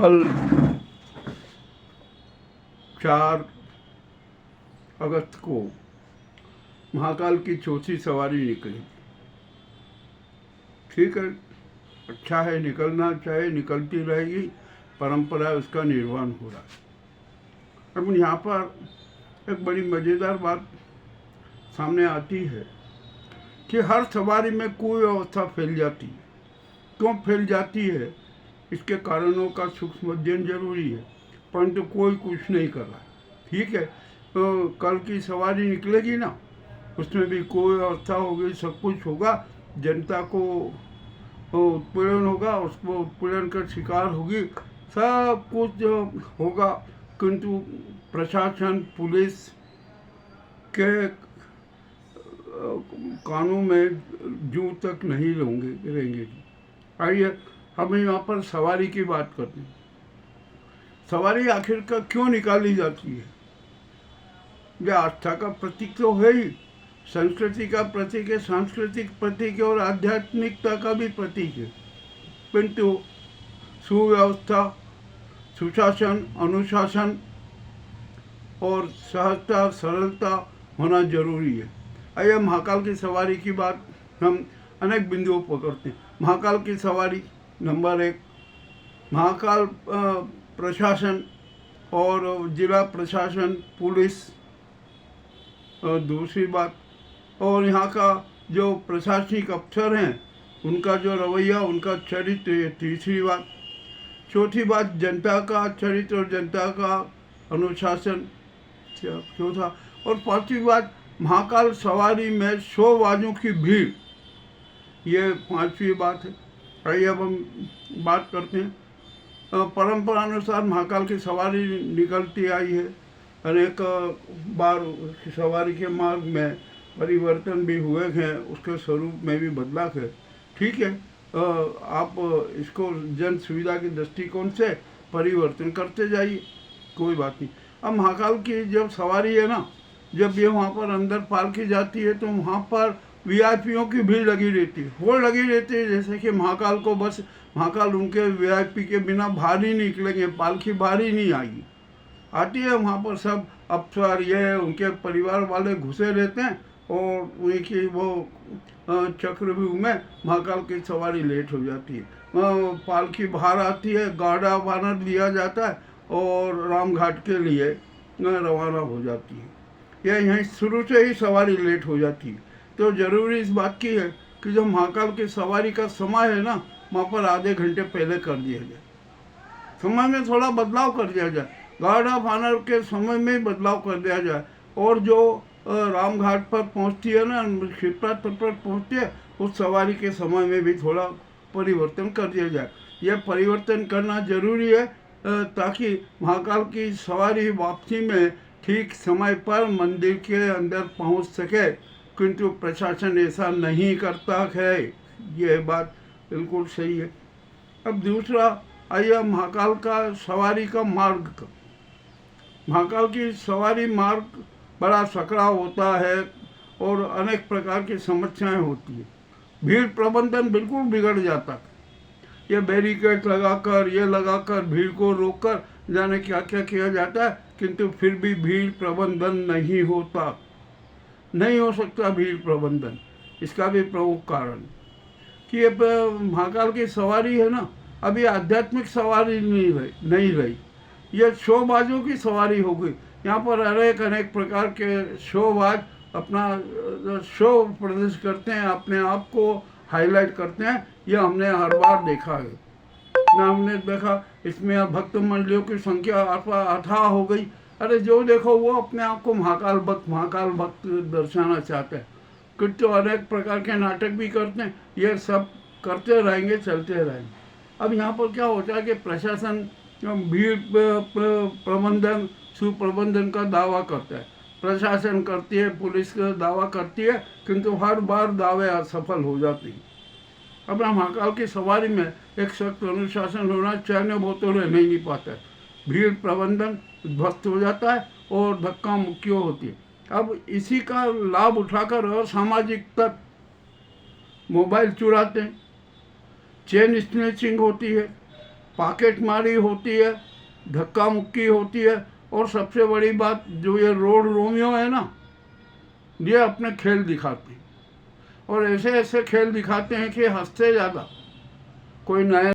कल 4 अगस्त को महाकाल की चौथी सवारी निकली। ठीक है, अच्छा है, निकलना चाहिए, निकलती रहेगी, परंपरा उसका निर्वहन हो रहा है। अब यहाँ पर एक बड़ी मज़ेदार बात सामने आती है कि हर सवारी में कोई अवस्था फैल जाती है। क्यों फैल जाती है, इसके कारणों का सूक्ष्म अध्ययन जरूरी है, परंतु कोई कुछ नहीं कर रहा है। ठीक है, तो कल की सवारी निकलेगी ना, उसमें भी कोई अवस्था होगी, सब कुछ होगा, जनता को उत्पीड़न होगा, उसको उत्पीड़न का शिकार होगी, सब कुछ जो होगा, किंतु प्रशासन पुलिस के कानून में जूं तक नहीं रहेंगे। आइए हम यहाँ पर सवारी की बात करते हैं। सवारी आखिर का क्यों निकाली जाती है? यह आस्था का प्रतीक तो है ही, संस्कृति का प्रतीक है, सांस्कृतिक प्रतीक है और आध्यात्मिकता का भी प्रतीक है। किंतु सुव्यवस्था, सुशासन, अनुशासन और सहजता, सरलता होना जरूरी है। आइए महाकाल की सवारी की बात हम अनेक बिंदुओं पर करते हैं। महाकाल की सवारी नंबर 1, महाकाल प्रशासन और जिला प्रशासन, पुलिस, दूसरी बात, और यहाँ का जो प्रशासनिक अफसर हैं उनका जो रवैया, उनका चरित्र, ये तीसरी बात। चौथी बात जनता का चरित्र और जनता का अनुशासन, चौथा। और पांचवी बात महाकाल सवारी में शोबाजों की भीड़, ये पांचवी बात है। आइए अब हम बात करते हैं। परंपरा अनुसार महाकाल की सवारी निकलती आई है। अनेक बार सवारी के मार्ग में परिवर्तन भी हुए हैं, उसके स्वरूप में भी बदलाव है। ठीक है, आप इसको जन सुविधा के दृष्टिकोण से परिवर्तन करते जाइए, कोई बात नहीं। अब महाकाल की जब सवारी है ना, जब ये वहाँ पर अंदर पालकी जाती है तो वहाँ पर वीआईपीओं की भीड़ लगी रहती है, होड़ लगी रहती है, जैसे कि महाकाल को बस महाकाल उनके वीआईपी के बिना बाहर ही निकलेंगे, पालकी बाहर ही नहीं आएगी। आती है, वहाँ पर सब अफसर, ये उनके परिवार वाले घुसे रहते हैं और उनकी वो चक्रव्यूह में महाकाल की सवारी लेट हो जाती है। पालकी बाहर आती है, गाड़ा वानर लिया जाता है और रामघाट के लिए रवाना हो जाती है। यह यहीं शुरू से ही सवारी लेट हो जाती है। तो ज़रूरी इस बात की है कि जो महाकाल की सवारी का समय है ना, वहाँ पर आधे घंटे पहले कर दिया जाए, समय में थोड़ा बदलाव कर दिया जाए, गाड़ा वानर के समय में बदलाव कर दिया जाए। और जो रामघाट पर पहुँचती है ना, शिप्रा तट पर पहुँचती है, उस सवारी के समय में भी थोड़ा परिवर्तन कर दिया जाए। यह परिवर्तन करना जरूरी है ताकि महाकाल की सवारी वापसी में ठीक समय पर मंदिर के अंदर पहुंच सके, किंतु प्रशासन ऐसा नहीं करता है। यह बात बिल्कुल सही है। अब दूसरा, आइए महाकाल का सवारी का मार्ग का। महाकाल की सवारी मार्ग बड़ा सकरा होता है और अनेक प्रकार की समस्याएं होती है। भीड़ प्रबंधन बिल्कुल बिगड़ जाता है। ये बैरिकेड लगाकर, ये लगाकर, भीड़ को रोककर जाने क्या क्या किया जाता है, किंतु फिर भी भीड़ प्रबंधन नहीं होता, नहीं हो सकता भीड़ प्रबंधन। इसका भी प्रमुख कारण कि ये महाकाल की सवारी है ना, अभी आध्यात्मिक सवारी नहीं रही, ये शोबाजों की सवारी हो गई। यहाँ पर अनेक प्रकार के शोबाज अपना शो प्रदर्शित करते हैं, अपने आप को हाईलाइट करते हैं। यह हमने हर बार देखा है ना, हमने देखा इसमें भक्त मंडलियों की संख्या अथाह हो गई। अरे जो देखो वो अपने आप को महाकाल भक्त दर्शाना चाहते हैं, कुछ तो अनेक प्रकार के नाटक भी करते हैं। ये सब करते रहेंगे, चलते रहेंगे। अब यहाँ पर क्या होता है कि प्रशासन भीड़ प्रबंधन, सुप्रबंधन का दावा करता है, प्रशासन करती है, पुलिस का दावा करती है, किंतु हर बार दावे असफल हो जाती हैं। अब महाकाल की सवारी में एक सख्त अनुशासन होना चाहिए, वो तो रह नहीं पाता है। भीड़ प्रबंधन ध्वस्त हो जाता है और धक्का मुक्की होती है। अब इसी का लाभ उठाकर असामाजिक तत्व मोबाइल चुराते हैं, चेन स्नैचिंग होती है, पॉकेट मारी होती है, धक्का मुक्की होती है, और सबसे बड़ी बात जो ये रोड रोमियो है ना, ये अपने खेल दिखाते हैं, और ऐसे ऐसे खेल दिखाते हैं कि हद से ज़्यादा। कोई नया